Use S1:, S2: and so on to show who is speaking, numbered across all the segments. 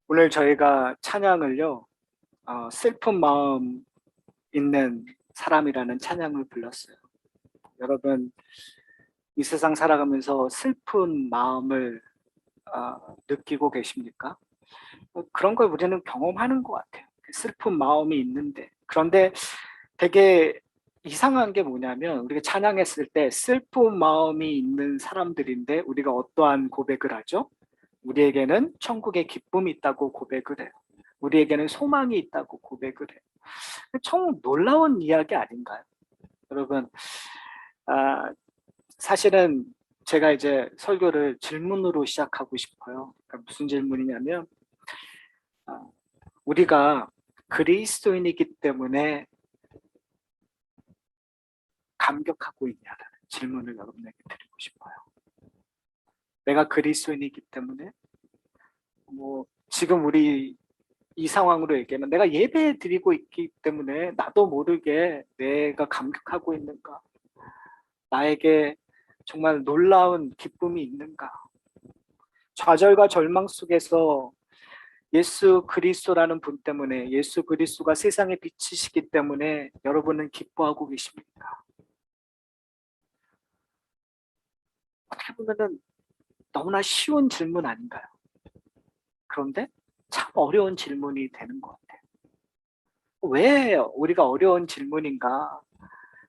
S1: 오늘 저희가 찬양을요, 슬픈 마음 있는 사람이라는 찬양을 불렀어요. 여러분, 이 세상 살아가면서 슬픈 마음을 느끼고 계십니까? 그런 걸 우리는 경험하는 것 같아요. 슬픈 마음이 있는데. 그런데 되게 이상한 게 뭐냐면, 우리가 찬양했을 때 슬픈 마음이 있는 사람들인데, 우리가 어떠한 고백을 하죠? 우리에게는 천국의 기쁨이 있다고 고백을 해요. 우리에게는 소망이 있다고 고백을 해요. 참 놀라운 이야기 아닌가요? 여러분, 아, 사실은 제가 이제 설교를 질문으로 시작하고 싶어요. 그러니까 무슨 질문이냐면, 아, 우리가 그리스도인이기 때문에 감격하고 있냐라는 질문을 여러분에게 드리고 싶어요. 내가 그리스도인이기 때문에, 지금 우리 이 상황으로 얘기하면 내가 예배 드리고 있기 때문에 나도 모르게 내가 감격하고 있는가? 나에게 정말 놀라운 기쁨이 있는가? 좌절과 절망 속에서 예수 그리스도라는 분 때문에, 예수 그리스도가 세상에 빛이시기 때문에 여러분은 기뻐하고 계십니까? 어떻게 보면은 너무나 쉬운 질문 아닌가요? 그런데 참 어려운 질문이 되는 것 같아요. 왜 우리가 어려운 질문인가?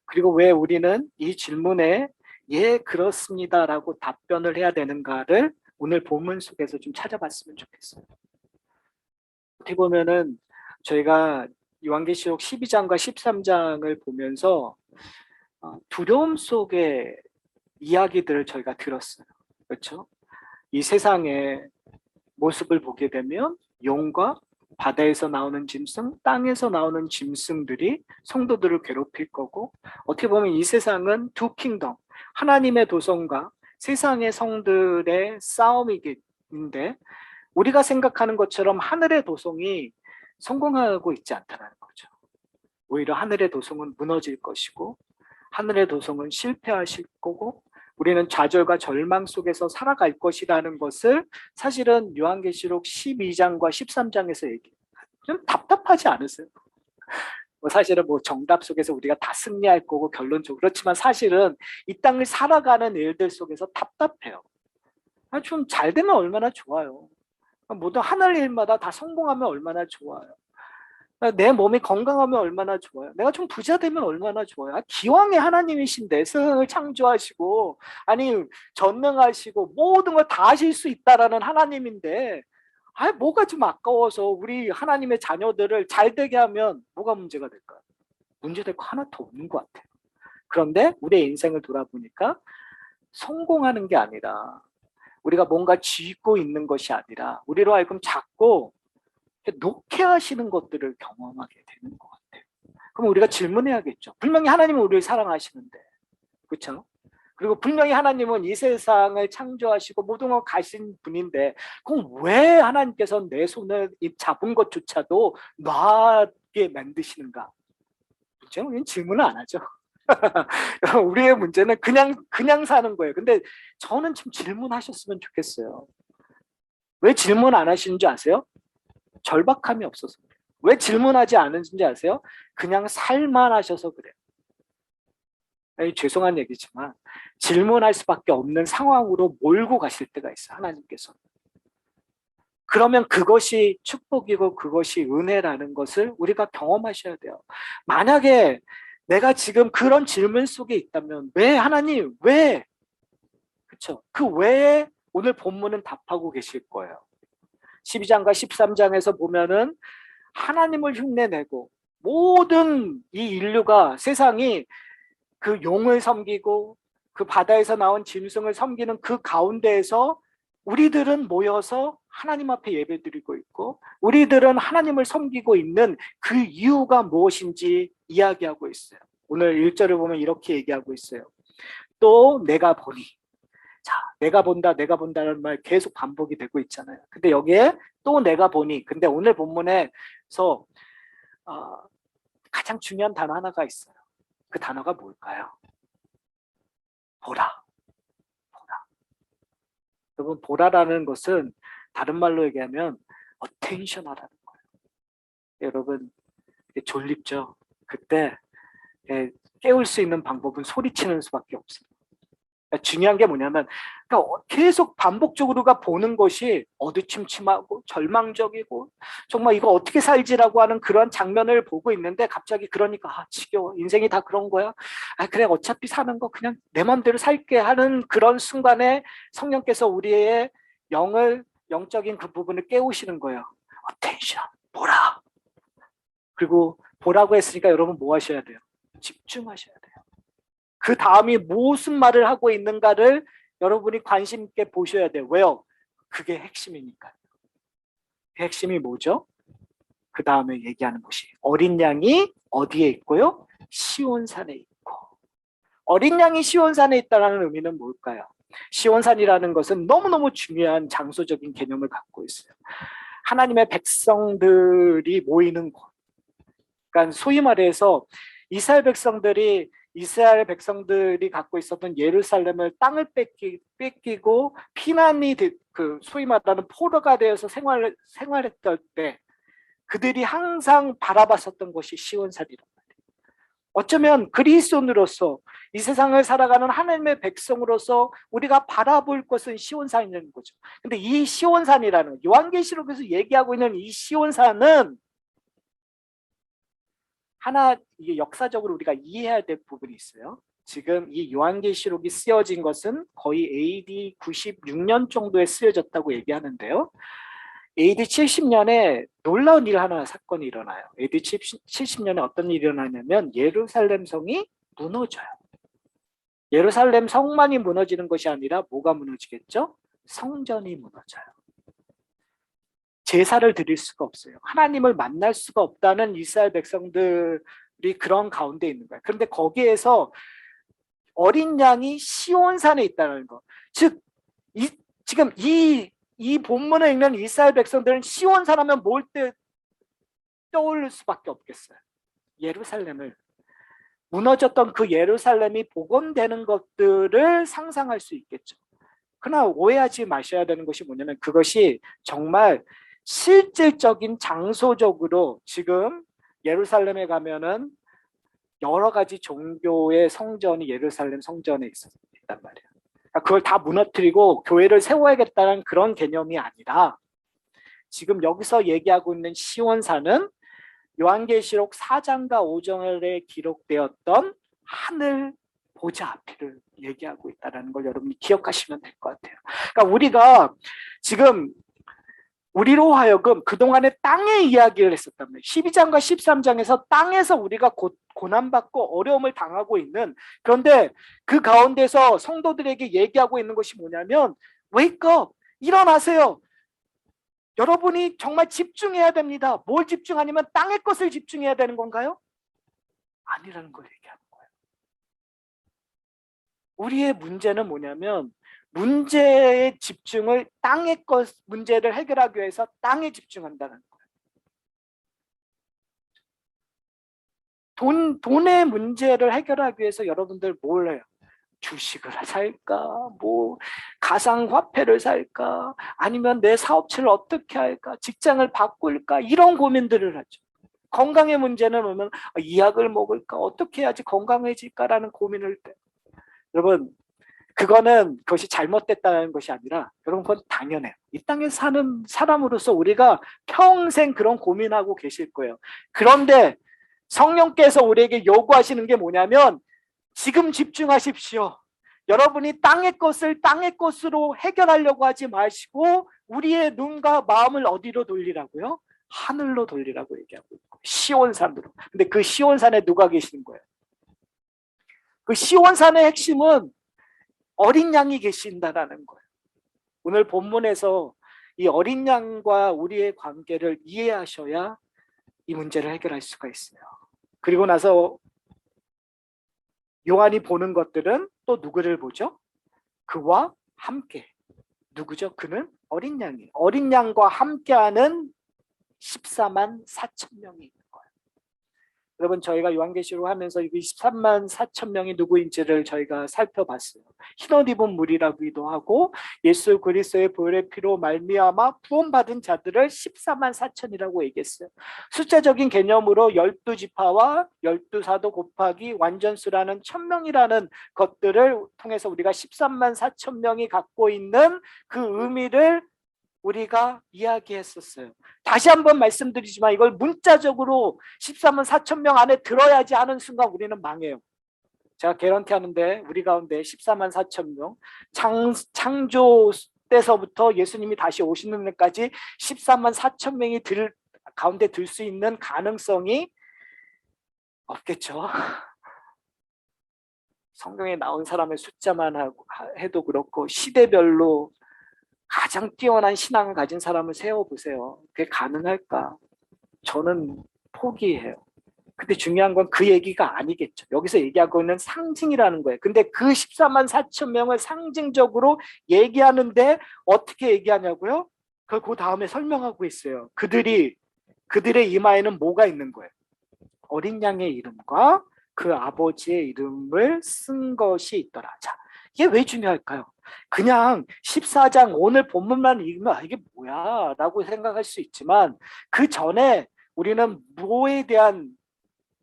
S1: 그리고 왜 우리는 이 질문에 예, 그렇습니다라고 답변을 해야 되는가를 오늘 본문 속에서 좀 찾아봤으면 좋겠어요. 어떻게 보면은 저희가 요한계시록 12장과 13장을 보면서 두려움 속의 이야기들을 저희가 들었어요. 그렇죠? 이 세상의 모습을 보게 되면 용과 바다에서 나오는 짐승, 땅에서 나오는 짐승들이 성도들을 괴롭힐 거고, 어떻게 보면 이 세상은 두 킹덤, 하나님의 도성과 세상의 성들의 싸움인데, 우리가 생각하는 것처럼 하늘의 도성이 성공하고 있지 않다는 거죠. 오히려 하늘의 도성은 무너질 것이고, 하늘의 도성은 실패하실 거고, 우리는 좌절과 절망 속에서 살아갈 것이라는 것을 사실은 요한계시록 12장과 13장에서 얘기해요. 좀 답답하지 않으세요? 사실은 정답 속에서 우리가 다 승리할 거고 결론적으로 그렇지만 사실은 이 땅을 살아가는 일들 속에서 답답해요. 좀 잘 되면 얼마나 좋아요. 모든 하늘 일마다 다 성공하면 얼마나 좋아요. 내 몸이 건강하면 얼마나 좋아요. 내가 좀 부자 되면 얼마나 좋아요. 기왕에 하나님이신데 세상을 창조하시고 아니 전능하시고 모든 걸 다 하실 수 있다라는 하나님인데 뭐가 좀 아까워서 우리 하나님의 자녀들을 잘 되게 하면 뭐가 문제가 될까요? 문제될 거 하나도 없는 것 같아요. 그런데 우리의 인생을 돌아보니까 성공하는 게 아니라 우리가 뭔가 쥐고 있는 것이 아니라 우리로 하여금 작고 놓게 하시는 것들을 경험하게 되는 것 같아요. 그럼 우리가 질문해야겠죠. 분명히 하나님은 우리를 사랑하시는데, 그렇죠? 그리고 분명히 하나님은 이 세상을 창조하시고 모든 걸 가신 분인데, 그럼 왜 하나님께서 내 손을 잡은 것조차도 놔게 만드시는가? 그렇죠? 우리는 질문을 안 하죠. 우리의 문제는 그냥 사는 거예요. 근데 저는 좀 질문하셨으면 좋겠어요. 왜 질문 안 하시는지 아세요? 절박함이 없어서 그래요. 왜 질문하지 않은지 아세요? 그냥 살만 하셔서 그래요. 죄송한 얘기지만 질문할 수밖에 없는 상황으로 몰고 가실 때가 있어요. 하나님께서. 그러면 그것이 축복이고 그것이 은혜라는 것을 우리가 경험하셔야 돼요. 만약에 내가 지금 그런 질문 속에 있다면 왜 하나님 왜? 그렇죠? 그 외에 오늘 본문은 답하고 계실 거예요. 12장과 13장에서 보면은 하나님을 흉내내고 모든 이 인류가 세상이 그 용을 섬기고 그 바다에서 나온 짐승을 섬기는 그 가운데에서 우리들은 모여서 하나님 앞에 예배드리고 있고 우리들은 하나님을 섬기고 있는 그 이유가 무엇인지 이야기하고 있어요. 오늘 1절을 보면 이렇게 얘기하고 있어요. 또 내가 보니 자, 내가 본다는 말 계속 반복이 되고 있잖아요. 근데 여기에 또 내가 보니 근데 오늘 본문에서 어, 가장 중요한 단어 하나가 있어요. 그 단어가 뭘까요? 보라. 보라. 여러분 보라라는 것은 다른 말로 얘기하면 어텐션하라는 거예요. 여러분 졸립죠? 그때 깨울 수 있는 방법은 소리치는 수밖에 없어요. 중요한 게 뭐냐면 그러니까 계속 반복적으로가 보는 것이 어두침침하고 절망적이고 정말 이거 어떻게 살지라고 하는 그런 장면을 보고 있는데 갑자기 그러니까 지겨워. 인생이 다 그런 거야. 그래 어차피 사는 거 그냥 내 맘대로 살게 하는 그런 순간에 성령께서 우리의 영적인 그 부분을 깨우시는 거예요. 어텐션 보라. 그리고 보라고 했으니까 여러분 뭐 하셔야 돼요? 집중하셔야 돼요. 그 다음이 무슨 말을 하고 있는가를 여러분이 관심 있게 보셔야 돼요. 왜요? 그게 핵심이니까요. 그 핵심이 뭐죠? 그 다음에 얘기하는 것이 어린 양이 어디에 있고요? 시온산에 있고. 어린 양이 시온산에 있다는 의미는 뭘까요? 시온산이라는 것은 너무너무 중요한 장소적인 개념을 갖고 있어요. 하나님의 백성들이 모이는 곳. 그러니까 소위 말해서 이스라엘 백성들이 갖고 있었던 예루살렘을 땅을 뺏기고 피난이 그 소위 말하는 포로가 되어서 생활했던 때 그들이 항상 바라봤었던 것이 시온산이란 말이에요. 어쩌면 그리스도인으로서 이 세상을 살아가는 하나님의 백성으로서 우리가 바라볼 것은 시온산이라는 거죠. 근데 이 시온산이라는 요한계시록에서 얘기하고 있는 이 시온산은 하나 이게 역사적으로 우리가 이해해야 될 부분이 있어요. 지금 이 요한계시록이 쓰여진 것은 거의 AD 96년 정도에 쓰여졌다고 얘기하는데요. AD 70년에 놀라운 사건이 일어나요. AD 70년에 어떤 일이 일어나냐면 예루살렘 성이 무너져요. 예루살렘 성만이 무너지는 것이 아니라 뭐가 무너지겠죠? 성전이 무너져요. 제사를 드릴 수가 없어요. 하나님을 만날 수가 없다는 이스라엘 백성들이 그런 가운데 있는 거예요. 그런데 거기에서 어린 양이 시온산에 있다는 거. 즉, 지금 이 본문을 읽는 이스라엘 백성들은 시온산 하면 뭘 떠올릴 수밖에 없겠어요. 예루살렘을. 무너졌던 그 예루살렘이 복원되는 것들을 상상할 수 있겠죠. 그러나 오해하지 마셔야 되는 것이 뭐냐면 그것이 정말 실질적인 장소적으로 지금 예루살렘에 가면은 여러 가지 종교의 성전이 예루살렘 성전에 있단 말이에요. 그걸 다 무너뜨리고 교회를 세워야겠다는 그런 개념이 아니라 지금 여기서 얘기하고 있는 시온산은 요한계시록 4장과 5장에 기록되었던 하늘 보좌 앞을 얘기하고 있다는 걸 여러분이 기억하시면 될 것 같아요. 그러니까 우리가 지금 우리로 하여금 그동안에 땅의 이야기를 했었단 말이에요. 12장과 13장에서 땅에서 우리가 고난받고 어려움을 당하고 있는, 그런데 그 가운데서 성도들에게 얘기하고 있는 것이 뭐냐면 Wake up! 일어나세요. 여러분이 정말 집중해야 됩니다. 뭘 집중하냐면 땅의 것을 집중해야 되는 건가요? 아니라는 걸 얘기하는 거예요. 우리의 문제는 뭐냐면 문제의 집중을 땅의 것 문제를 해결하기 위해서 땅에 집중한다는 거예요. 돈의 문제를 해결하기 위해서 여러분들 뭘 해요? 주식을 살까? 뭐 가상화폐를 살까? 아니면 내 사업체를 어떻게 할까? 직장을 바꿀까? 이런 고민들을 하죠. 건강의 문제는 오면 이 약을 먹을까? 어떻게 해야지 건강해질까라는 고민을 때. 여러분 그것이 잘못됐다는 것이 아니라 여러분 그건 당연해요. 이 땅에 사는 사람으로서 우리가 평생 그런 고민하고 계실 거예요. 그런데 성령께서 우리에게 요구하시는 게 뭐냐면 지금 집중하십시오. 여러분이 땅의 것을 땅의 것으로 해결하려고 하지 마시고 우리의 눈과 마음을 어디로 돌리라고요? 하늘로 돌리라고 얘기하고 있고 시온산으로. 근데 그 시온산에 누가 계시는 거예요? 그 시온산의 핵심은 어린 양이 계신다라는 거예요. 오늘 본문에서 이 어린 양과 우리의 관계를 이해하셔야 이 문제를 해결할 수가 있어요. 그리고 나서 요한이 보는 것들은 또 누구를 보죠? 그와 함께. 누구죠? 그는 어린 양이에요. 어린 양과 함께하는 14만 4천 명이 있는 거예요. 여러분 저희가 요한계시록 하면서 23만 4천 명이 누구인지를 저희가 살펴봤어요. 흰옷 입은 무리라기도 하고 예수 그리스도의 보혈의 피로 말미암아 구원받은 자들을 14만 4천이라고 얘기했어요. 숫자적인 개념으로 12지파와 12사도 곱하기 완전수라는 1000명이라는 것들을 통해서 우리가 13만 4천 명이 갖고 있는 그 의미를 우리가 이야기했었어요. 다시 한번 말씀드리지만 이걸 문자적으로 13만 4천 명 안에 들어야지 하는 순간 우리는 망해요. 제가 개런티 하는데 우리 가운데 14만 4천 명 창조 때서부터 예수님이 다시 오시는 데까지 14만 4천 명이 가운데 들 수 있는 가능성이 없겠죠. 성경에 나온 사람의 숫자만 해도 그렇고 시대별로 가장 뛰어난 신앙을 가진 사람을 세워보세요. 그게 가능할까? 저는 포기해요. 근데 중요한 건 그 얘기가 아니겠죠. 여기서 얘기하고 있는 상징이라는 거예요. 근데 그 14만 4천 명을 상징적으로 얘기하는데 어떻게 얘기하냐고요? 그 다음에 설명하고 있어요. 그들의 이마에는 뭐가 있는 거예요? 어린 양의 이름과 그 아버지의 이름을 쓴 것이 있더라. 자, 이게 왜 중요할까요? 그냥 14장 오늘 본문만 읽으면 이게 뭐야 라고 생각할 수 있지만 그 전에 우리는 뭐에 대한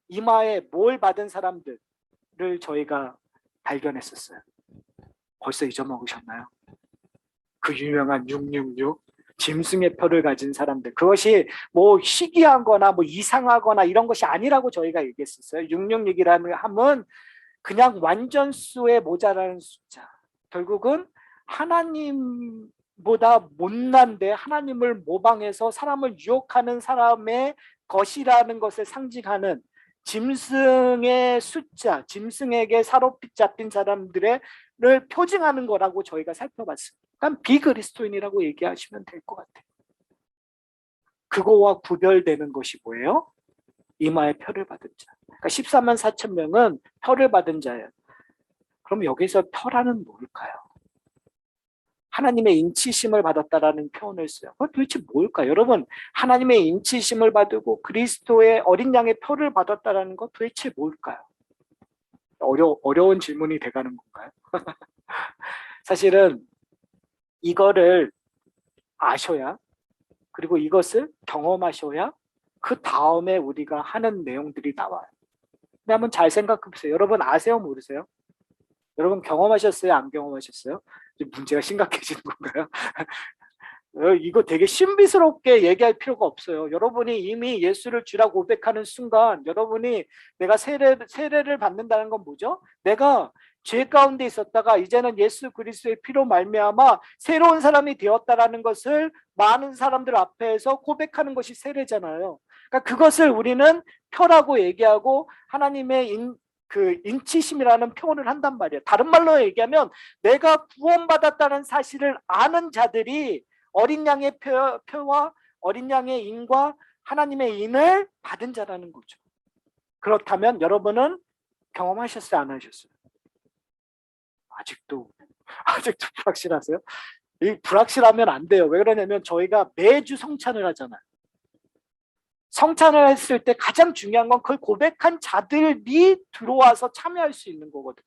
S1: 이마에 뭘 받은 사람들을 저희가 발견했었어요. 벌써 잊어먹으셨나요? 그 유명한 666 짐승의 표를 가진 사람들, 그것이 뭐 희귀한 거나 뭐 이상하거나 이런 것이 아니라고 저희가 얘기했었어요. 666이라는 함은 그냥 완전수에 모자라는 숫자, 결국은 하나님보다 못난데 하나님을 모방해서 사람을 유혹하는 사람의 것이라는 것을 상징하는 짐승의 숫자, 짐승에게 사로잡힌 사람들을 표징하는 거라고 저희가 살펴봤습니다. 그러니까 비그리스도인이라고 얘기하시면 될 것 같아요. 그거와 구별되는 것이 뭐예요? 이마에 표를 받은 자. 그러니까 14만 4천 명은 표를 받은 자예요. 그럼 여기서 표라는 뭘까요? 하나님의 인치심을 받았다라는 표현을 써요. 그건 도대체 뭘까요? 여러분, 하나님의 인치심을 받고 그리스도의 어린 양의 표를 받았다라는 건 도대체 뭘까요? 어려운 질문이 돼가는 건가요? 사실은 이거를 아셔야, 그리고 이것을 경험하셔야 그 다음에 우리가 하는 내용들이 나와요. 근데 한번 잘 생각해 보세요. 여러분 아세요? 모르세요? 여러분 경험하셨어요? 안 경험하셨어요? 문제가 심각해지는 건가요? 이거 되게 신비스럽게 얘기할 필요가 없어요. 여러분이 이미 예수를 주라 고백하는 순간 여러분이 내가 세례를 받는다는 건 뭐죠? 내가 죄 가운데 있었다가 이제는 예수 그리스도의 피로 말미암아 새로운 사람이 되었다라는 것을 많은 사람들 앞에서 고백하는 것이 세례잖아요. 그러니까 그것을 우리는 표라고 얘기하고 하나님의 인치심이라는 표현을 한단 말이에요. 다른 말로 얘기하면 내가 구원받았다는 사실을 아는 자들이 어린 양의 표와 어린 양의 인과 하나님의 인을 받은 자라는 거죠. 그렇다면 여러분은 경험하셨어요? 안 하셨어요? 아직도 불확실하세요? 이 불확실하면 안 돼요. 왜 그러냐면 저희가 매주 성찬을 하잖아요. 성찬을 했을 때 가장 중요한 건 그걸 고백한 자들이 들어와서 참여할 수 있는 거거든요.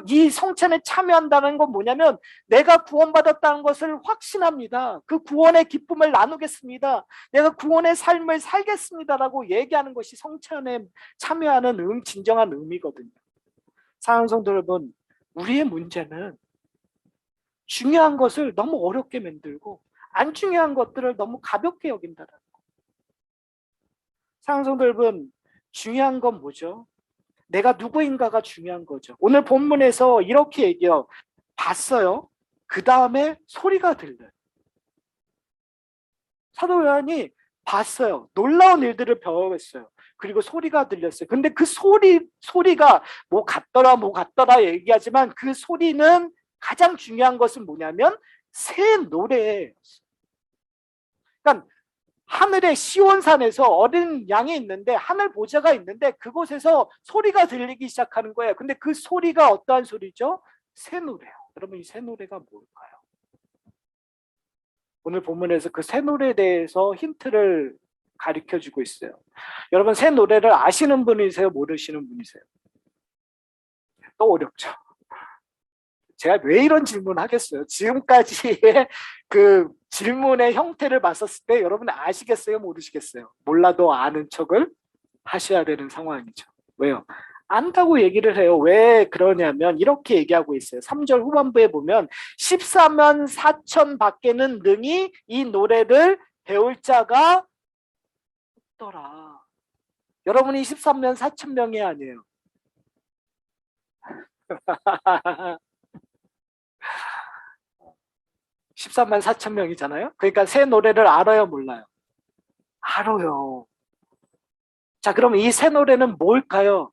S1: 이 성찬에 참여한다는 건 뭐냐면 내가 구원받았다는 것을 확신합니다. 그 구원의 기쁨을 나누겠습니다. 내가 구원의 삶을 살겠습니다라고 얘기하는 것이 성찬에 참여하는 진정한 의미거든요. 사랑하는 성도 여러분, 우리의 문제는 중요한 것을 너무 어렵게 만들고 안 중요한 것들을 너무 가볍게 여긴다는 거. 사랑하는 성도 여러분, 중요한 건 뭐죠? 내가 누구인가가 중요한 거죠. 오늘 본문에서 이렇게 얘기해요. 봤어요. 그 다음에 소리가 들려요. 사도 요한이 봤어요. 놀라운 일들을 경험했어요. 그리고 소리가 들렸어요. 근데 그 소리가 뭐 같더라 얘기하지만 그 소리는 가장 중요한 것은 뭐냐면 새 노래예요. 그러니까 하늘의 시온산에서 어린 양이 있는데 하늘 보좌가 있는데 그곳에서 소리가 들리기 시작하는 거예요. 근데 그 소리가 어떠한 소리죠? 새 노래요. 여러분 이 새 노래가 뭘까요? 오늘 본문에서 그 새 노래에 대해서 힌트를 가르쳐주고 있어요. 여러분 새 노래를 아시는 분이세요? 모르시는 분이세요? 또 어렵죠. 제가 왜 이런 질문 하겠어요? 지금까지의 그 질문의 형태를 봤었을 때 여러분 아시겠어요? 모르시겠어요? 몰라도 아는 척을 하셔야 되는 상황이죠. 왜요? 안다고 얘기를 해요. 왜 그러냐면 이렇게 얘기하고 있어요. 3절 후반부에 보면 14만 4천 밖에는 능히 이 노래를 배울 자가 없더라. 여러분이 13만 4천 명이 아니에요. 13만 4천 명이잖아요. 그러니까 새 노래를 알아요, 몰라요? 알아요. 자, 그럼 이 새 노래는 뭘까요?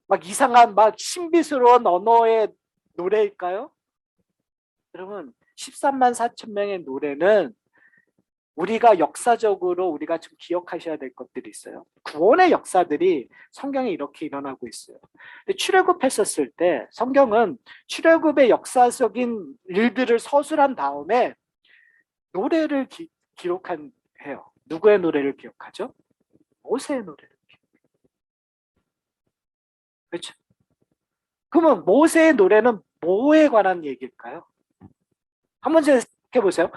S1: 막 이상한 막 신비스러운 언어의 노래일까요? 여러분 13만 4천 명의 노래는 우리가 역사적으로 우리가 좀 기억하셔야 될 것들이 있어요. 구원의 역사들이 성경에 이렇게 일어나고 있어요. 근데 출애굽했었을 때 성경은 출애굽의 역사적인 일들을 서술한 다음에 노래를 기록한 해요. 누구의 노래를 기억하죠? 모세의 노래를 기억해요. 그렇죠? 그러면 모세의 노래는 뭐에 관한 얘기일까요? 한번 생각해 보세요.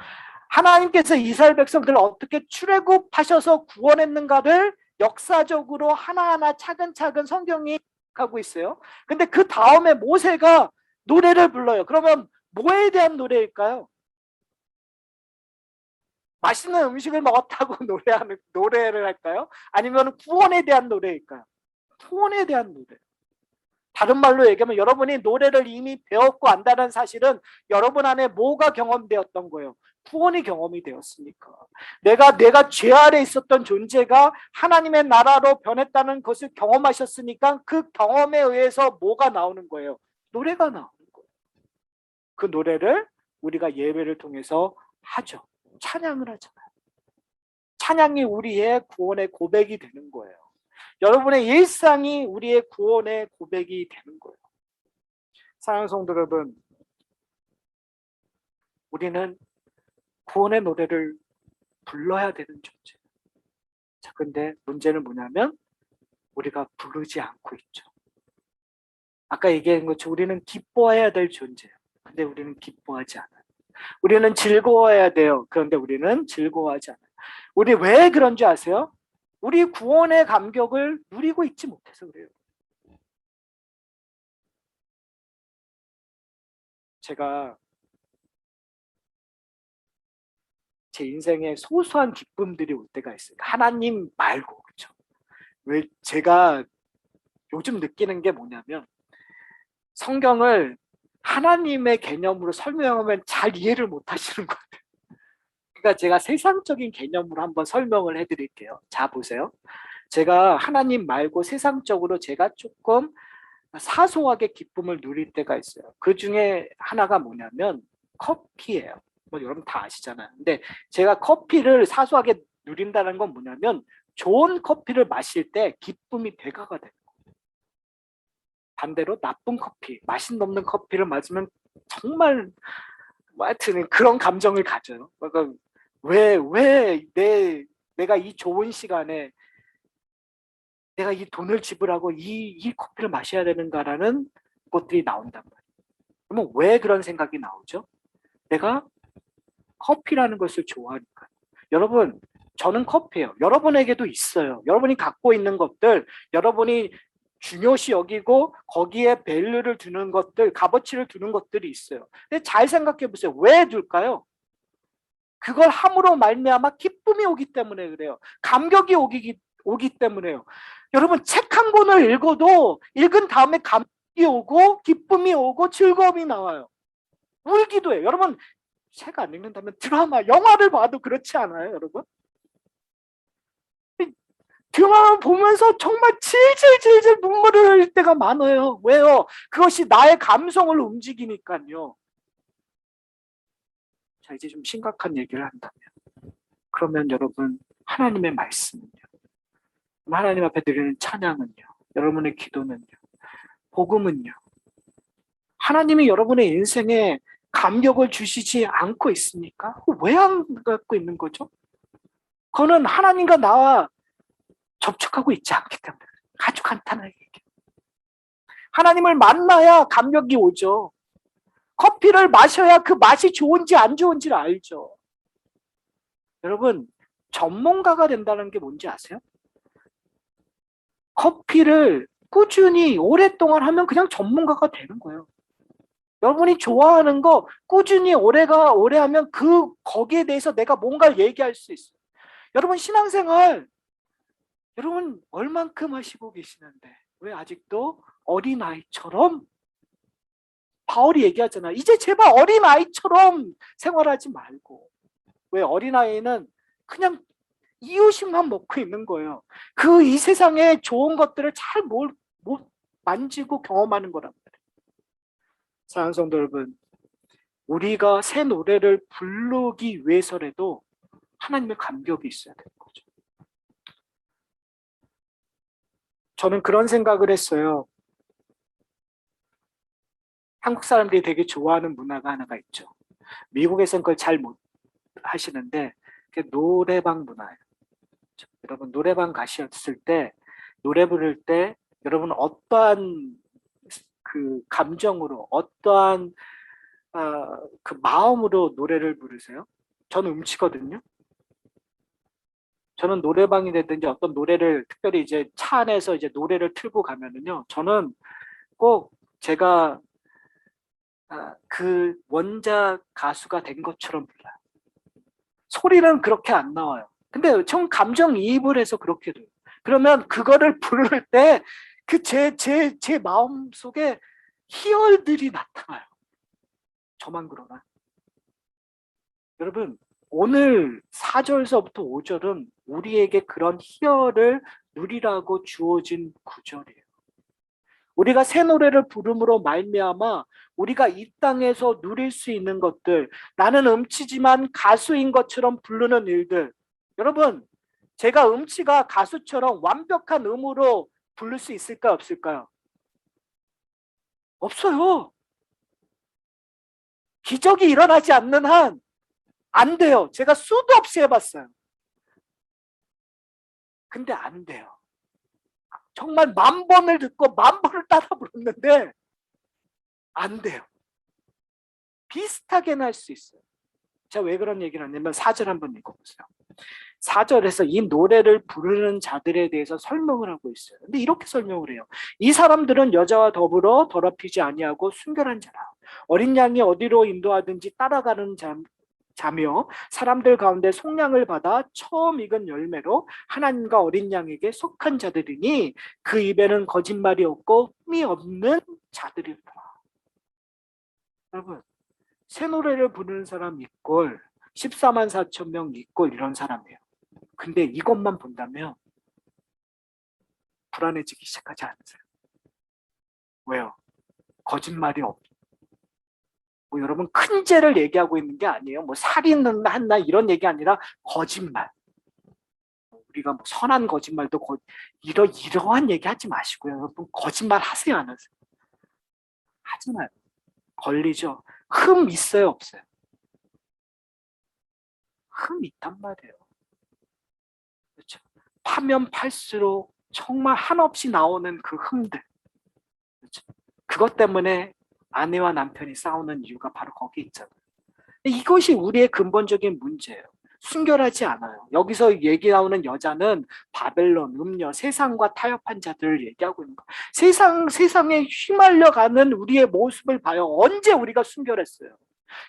S1: 하나님께서 이스라엘 백성들을 어떻게 출애굽하셔서 구원했는가를 역사적으로 하나하나 차근차근 성경이 하고 있어요. 근데 그 다음에 모세가 노래를 불러요. 그러면 뭐에 대한 노래일까요? 맛있는 음식을 먹었다고 노래를 할까요? 아니면 구원에 대한 노래일까요? 구원에 대한 노래. 다른 말로 얘기하면 여러분이 노래를 이미 배웠고 안다는 사실은 여러분 안에 뭐가 경험되었던 거예요? 구원이 경험이 되었으니까. 내가 죄 아래 있었던 존재가 하나님의 나라로 변했다는 것을 경험하셨으니까 그 경험에 의해서 뭐가 나오는 거예요? 노래가 나오는 거예요. 그 노래를 우리가 예배를 통해서 하죠. 찬양을 하잖아요. 찬양이 우리의 구원의 고백이 되는 거예요. 여러분의 일상이 우리의 구원의 고백이 되는 거예요. 사랑하는 성도 여러분, 우리는 구원의 노래를 불러야 되는 존재. 자, 근데 문제는 뭐냐면 우리가 부르지 않고 있죠. 아까 얘기한 것처럼 우리는 기뻐해야 될 존재예요. 근데 우리는 기뻐하지 않아요. 우리는 즐거워해야 돼요. 그런데 우리는 즐거워하지 않아요. 우리 왜 그런 줄 아세요? 우리 구원의 감격을 누리고 있지 못해서 그래요. 제가 제 인생에 소소한 기쁨들이 올 때가 있어요. 하나님 말고, 그렇죠? 왜 제가 요즘 느끼는 게 뭐냐면 성경을 하나님의 개념으로 설명하면 잘 이해를 못 하시는 것 같아요. 그러니까 제가 세상적인 개념으로 한번 설명을 해드릴게요. 자, 보세요. 제가 하나님 말고 세상적으로 제가 조금 사소하게 기쁨을 누릴 때가 있어요. 그 중에 하나가 뭐냐면 커피예요. 뭐 여러분 다 아시잖아요. 근데 제가 커피를 사소하게 누린다는 건 뭐냐면 좋은 커피를 마실 때 기쁨이 대가가 돼요. 반대로 나쁜 커피, 맛이 없는 커피를 마시면 정말 뭐 하여튼 그런 감정을 가져요. 그러니까 내가 이 좋은 시간에 내가 이 돈을 지불하고 이 커피를 마셔야 되는가라는 것들이 나온단 말이에요. 그러면 왜 그런 생각이 나오죠? 내가 커피라는 것을 좋아하니까. 여러분, 저는 커피예요. 여러분에게도 있어요. 여러분이 갖고 있는 것들, 여러분이 중요시 여기고 거기에 밸류를 두는 것들, 값어치를 두는 것들이 있어요. 근데 잘 생각해 보세요. 왜 둘까요? 그걸 함으로 말미암아 기쁨이 오기 때문에 그래요. 감격이 오기 때문에요. 여러분 책 한 권을 읽어도 읽은 다음에 감격이 오고 기쁨이 오고 즐거움이 나와요. 울기도 해요. 여러분 책 안 읽는다면 드라마, 영화를 봐도 그렇지 않아요, 여러분? 드라마 보면서 정말 질질질질 눈물을 흘릴 때가 많아요. 왜요? 그것이 나의 감성을 움직이니까요. 자, 이제 좀 심각한 얘기를 한다면 그러면 여러분 하나님의 말씀은요? 하나님 앞에 드리는 찬양은요? 여러분의 기도는요? 복음은요? 하나님이 여러분의 인생에 감격을 주시지 않고 있습니까? 왜 안 갖고 있는 거죠? 그거는 하나님과 나와 접촉하고 있지 않기 때문에. 아주 간단하게 얘기해요. 하나님을 만나야 감격이 오죠. 커피를 마셔야 그 맛이 좋은지 안 좋은지를 알죠. 여러분, 전문가가 된다는 게 뭔지 아세요? 커피를 꾸준히 오랫동안 하면 그냥 전문가가 되는 거예요. 여러분이 좋아하는 거 꾸준히 오래 하면 거기에 대해서 내가 뭔가를 얘기할 수 있어요. 여러분 신앙생활, 여러분 얼만큼 하시고 계시는데 왜 아직도 어린아이처럼, 바울이 얘기하잖아. 이제 제발 어린아이처럼 생활하지 말고. 왜 어린아이는 그냥 이유식만 먹고 있는 거예요. 이 세상의 좋은 것들을 잘 못 만지고 경험하는 거란 말이에요. 사랑하는 성도 여러분, 우리가 새 노래를 부르기 위해서라도 하나님의 감격이 있어야 되는 거죠. 저는 그런 생각을 했어요. 한국 사람들이 되게 좋아하는 문화가 하나가 있죠. 미국에서는 그걸 잘 못 하시는데 그게 노래방 문화예요. 여러분 노래방 가셨을 때 노래 부를 때 여러분 어떠한 그 감정으로 어떠한 그 마음으로 노래를 부르세요? 저는 음치거든요. 저는 노래방이 됐든지 어떤 노래를 특별히 이제 차 안에서 이제 노래를 틀고 가면은요, 저는 꼭 제가 그 원작 가수가 된 것처럼 불러요. 소리는 그렇게 안 나와요. 근데 전 감정이입을 해서 그렇게 돼요. 그러면 그거를 부를 때 그 제 마음 속에 희열들이 나타나요. 저만 그러나? 여러분, 오늘 4절서부터 5절은 우리에게 그런 희열을 누리라고 주어진 구절이에요. 우리가 새 노래를 부름으로 말미암아 우리가 이 땅에서 누릴 수 있는 것들, 나는 음치지만 가수인 것처럼 부르는 일들. 여러분, 제가 음치가 가수처럼 완벽한 음으로 부를 수 있을까요, 없을까요? 없어요. 기적이 일어나지 않는 한 안 돼요. 제가 수도 없이 해봤어요. 근데 안 돼요. 정말 10,000번을 듣고 10,000번을 따라 부르는데 안 돼요. 비슷하게는 할 수 있어요. 제가 왜 그런 얘기를 하냐면 4절 한번 읽어보세요. 4절에서 이 노래를 부르는 자들에 대해서 설명을 하고 있어요. 근데 이렇게 설명을 해요. 이 사람들은 여자와 더불어 더럽히지 아니하고 순결한 자라. 어린 양이 어디로 인도하든지 따라가는 자며 사람들 가운데 속량을 받아 처음 익은 열매로 하나님과 어린 양에게 속한 자들이니 그 입에는 거짓말이 없고 흠이 없는 자들이더라. 여러분, 새 노래를 부르는 사람 이꼴 14만 4천 명 이꼴 이런 사람이에요. 근데 이것만 본다면 불안해지기 시작하지 않으세요? 왜요? 거짓말이 없. 뭐 여러분 큰 죄를 얘기하고 있는 게 아니에요. 뭐 살인은 한나 이런 얘기 아니라 거짓말. 우리가 뭐 선한 거짓말도 이러한 얘기 하지 마시고요. 여러분 거짓말 하세요, 안 하세요? 하잖아요. 걸리죠. 흠 있어요, 없어요? 흠 있단 말이에요. 그렇죠? 파면 팔수록 정말 한없이 나오는 그 흠들. 그렇죠? 그것 때문에 아내와 남편이 싸우는 이유가 바로 거기 있잖아요. 이것이 우리의 근본적인 문제예요. 순결하지 않아요. 여기서 얘기 나오는 여자는 바벨론, 음녀, 세상과 타협한 자들을 얘기하고 있는 거예요. 세상에 휘말려가는 우리의 모습을 봐요. 언제 우리가 순결했어요?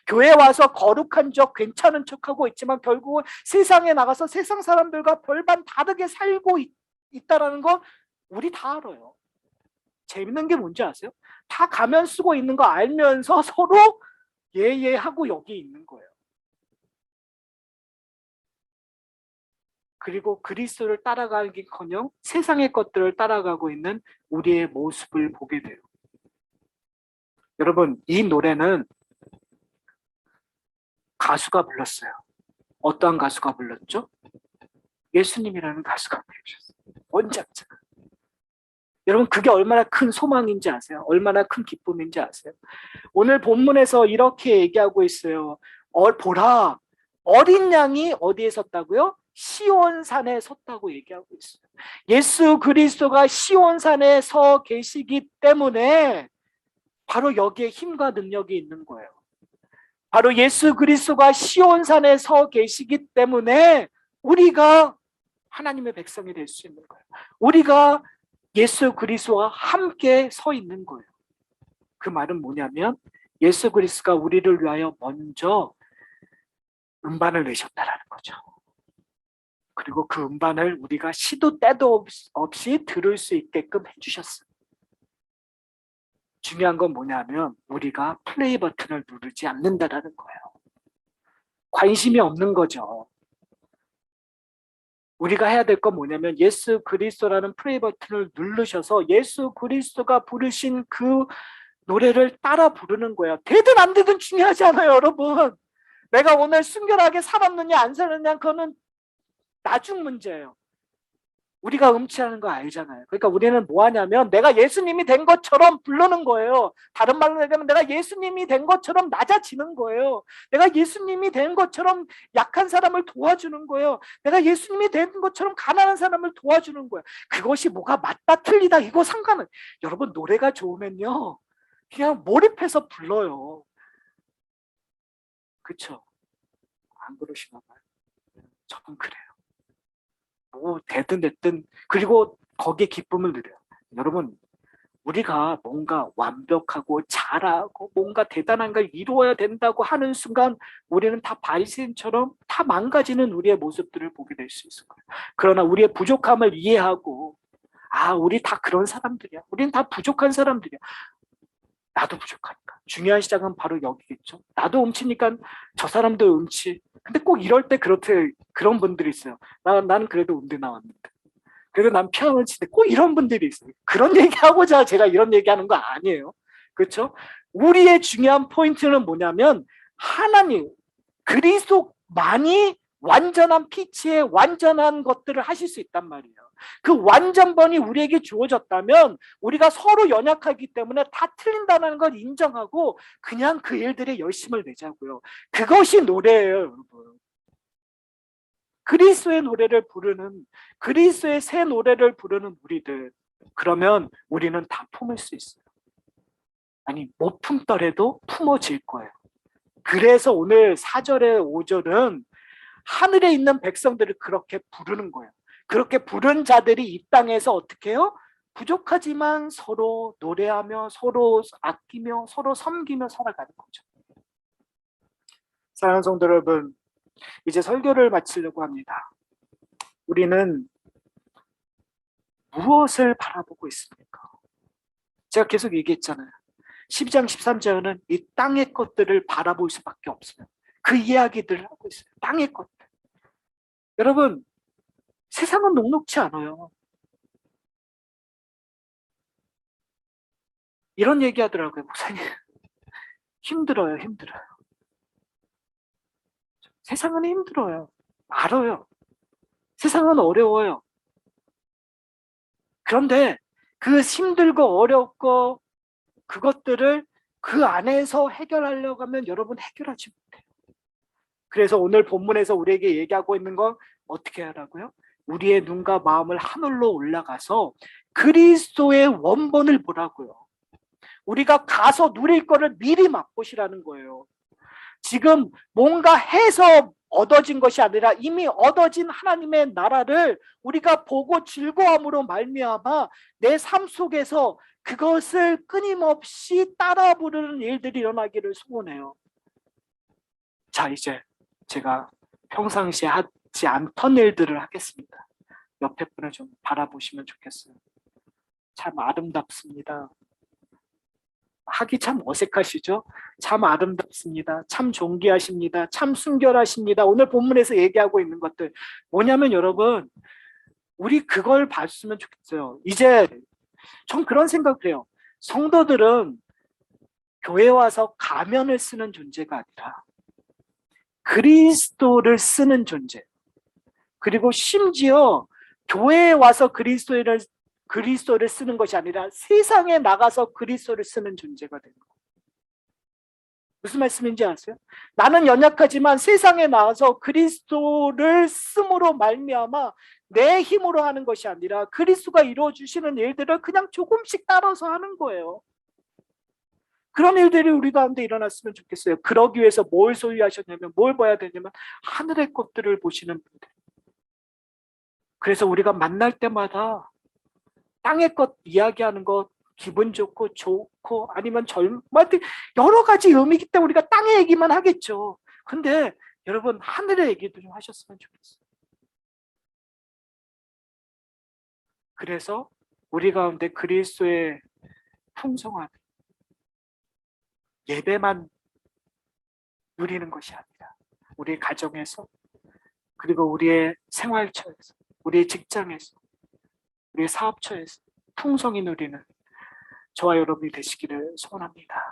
S1: 교회 와서 거룩한 척, 괜찮은 척하고 있지만 결국은 세상에 나가서 세상 사람들과 별반 다르게 살고 있다는 거 우리 다 알아요. 재밌는 게 뭔지 아세요? 다 가면 쓰고 있는 거 알면서 서로 예예하고 여기 있는 거예요. 그리고 그리스도를 따라가기커녕 세상의 것들을 따라가고 있는 우리의 모습을 보게 돼요. 여러분, 이 노래는 가수가 불렀어요. 어떠한 가수가 불렀죠? 예수님이라는 가수가 부르셨어요. 원작자가. 여러분, 그게 얼마나 큰 소망인지 아세요? 얼마나 큰 기쁨인지 아세요? 오늘 본문에서 이렇게 얘기하고 있어요. 보라, 어린 양이 어디에 섰다고요? 시온산에 섰다고 얘기하고 있어요. 예수 그리스도가 시온산에 서 계시기 때문에 바로 여기에 힘과 능력이 있는 거예요. 바로 예수 그리스도가 시온산에 서 계시기 때문에 우리가 하나님의 백성이 될 수 있는 거예요. 우리가 예수 그리스도와 함께 서 있는 거예요. 그 말은 뭐냐면 예수 그리스도가 우리를 위하여 먼저 음반을 내셨다라는 거죠. 그리고 그 음반을 우리가 시도 때도 없이 들을 수 있게끔 해주셨어요. 중요한 건 뭐냐면 우리가 플레이 버튼을 누르지 않는다라는 거예요. 관심이 없는 거죠. 우리가 해야 될 건 뭐냐면 예수 그리스도라는 플레이 버튼을 누르셔서 예수 그리스도가 부르신 그 노래를 따라 부르는 거예요. 되든 안 되든 중요하지 않아요, 여러분. 내가 오늘 순결하게 살았느냐 안 살았느냐 그거는 나중 문제예요. 우리가 음치하는 거 알잖아요. 그러니까 우리는 뭐 하냐면 내가 예수님이 된 것처럼 부르는 거예요. 다른 말로 얘기하면 내가 예수님이 된 것처럼 낮아지는 거예요. 내가 예수님이 된 것처럼 약한 사람을 도와주는 거예요. 내가 예수님이 된 것처럼 가난한 사람을 도와주는 거예요. 그것이 뭐가 맞다 틀리다 이거 상관은. 여러분 노래가 좋으면요 그냥 몰입해서 불러요. 그렇죠? 안 그러시나 봐요. 저는 그래요. 뭐 되든 됐든 그리고 거기에 기쁨을 누려요. 여러분 우리가 뭔가 완벽하고 잘하고 뭔가 대단한 걸 이루어야 된다고 하는 순간 우리는 다 바리새인처럼 다 망가지는 우리의 모습들을 보게 될 수 있을 거예요. 그러나 우리의 부족함을 이해하고 우리 다 그런 사람들이야. 우리는 다 부족한 사람들이야. 나도 부족하니까. 중요한 시작은 바로 여기겠죠. 나도 음치니까 저 사람도 음치. 근데 꼭 이럴 때 그런 분들이 있어요. 나는 그래도 음대 나왔는데. 그래도 난 피아노를 치는데 꼭 이런 분들이 있어요. 그런 얘기하고자 제가 이런 얘기하는 거 아니에요. 그렇죠? 우리의 중요한 포인트는 뭐냐면 하나님, 그리스도만이 완전한 피치에 완전한 것들을 하실 수 있단 말이에요. 그 완전번이 우리에게 주어졌다면 우리가 서로 연약하기 때문에 다 틀린다는 걸 인정하고 그냥 그 일들에 열심을 내자고요. 그것이 노래예요, 여러분. 그리스도의 노래를 부르는 그리스도의 새 노래를 부르는 우리들 그러면 우리는 다 품을 수 있어요. 아니 못 품더라도 품어질 거예요. 그래서 오늘 4절에 5절은 하늘에 있는 백성들을 그렇게 부르는 거예요. 그렇게 부른 자들이 이 땅에서 어떻게 해요? 부족하지만 서로 노래하며 서로 아끼며 서로 섬기며 살아가는 거죠. 사랑하는 성도 여러분, 이제 설교를 마치려고 합니다. 우리는 무엇을 바라보고 있습니까? 제가 계속 얘기했잖아요. 12장 13절은 이 땅의 것들을 바라볼 수밖에 없어요. 그 이야기들을 하고 있어요. 땅의 것들. 여러분, 세상은 녹록지 않아요. 이런 얘기 하더라고요. 목사님. 힘들어요. 세상은 힘들어요. 알아요. 세상은 어려워요. 그런데 그 힘들고 어렵고 그것들을 그 안에서 해결하려고 하면 여러분 해결하지 못해요. 그래서 오늘 본문에서 우리에게 얘기하고 있는 건 어떻게 하라고요? 우리의 눈과 마음을 하늘로 올라가서 그리스도의 원본을 보라고요. 우리가 가서 누릴 거를 미리 맛보시라는 거예요. 지금 뭔가 해서 얻어진 것이 아니라 이미 얻어진 하나님의 나라를 우리가 보고 즐거움으로 말미암아 내 삶 속에서 그것을 끊임없이 따라 부르는 일들이 일어나기를 소원해요. 자, 이제 제가 평상시에 하지 않던 일들을 하겠습니다. 옆에 분을 좀 바라보시면 좋겠어요. 참 아름답습니다. 하기 참 어색하시죠? 참 아름답습니다. 참 존귀하십니다. 참 순결하십니다. 오늘 본문에서 얘기하고 있는 것들 뭐냐면 여러분 우리 그걸 봤으면 좋겠어요. 이제 전 그런 생각을 해요. 성도들은 교회 와서 가면을 쓰는 존재가 아니라 그리스도를 쓰는 존재. 그리고 심지어 교회에 와서 그리스도를 쓰는 것이 아니라 세상에 나가서 그리스도를 쓰는 존재가 되는 거예요. 무슨 말씀인지 아세요? 나는 연약하지만 세상에 나와서 그리스도를 쓰므로 말미암아 내 힘으로 하는 것이 아니라 그리스도가 이루어 주시는 일들을 그냥 조금씩 따라서 하는 거예요. 그런 일들이 우리 가운데 일어났으면 좋겠어요. 그러기 위해서 뭘 소유하셨냐면, 뭘 봐야 되냐면 하늘의 것들을 보시는 분들. 그래서 우리가 만날 때마다 땅의 것 이야기하는 것 기분 좋고 아니면 젊은들 여러 가지 의미이기 때문에 우리가 땅의 얘기만 하겠죠. 근데 여러분 하늘의 얘기도 좀 하셨으면 좋겠어요. 그래서 우리 가운데 그리스도의 풍성한 예배만 누리는 것이 아니라 우리의 가정에서, 그리고 우리의 생활처에서, 우리의 직장에서, 우리의 사업처에서 풍성히 누리는 저와 여러분이 되시기를 소원합니다.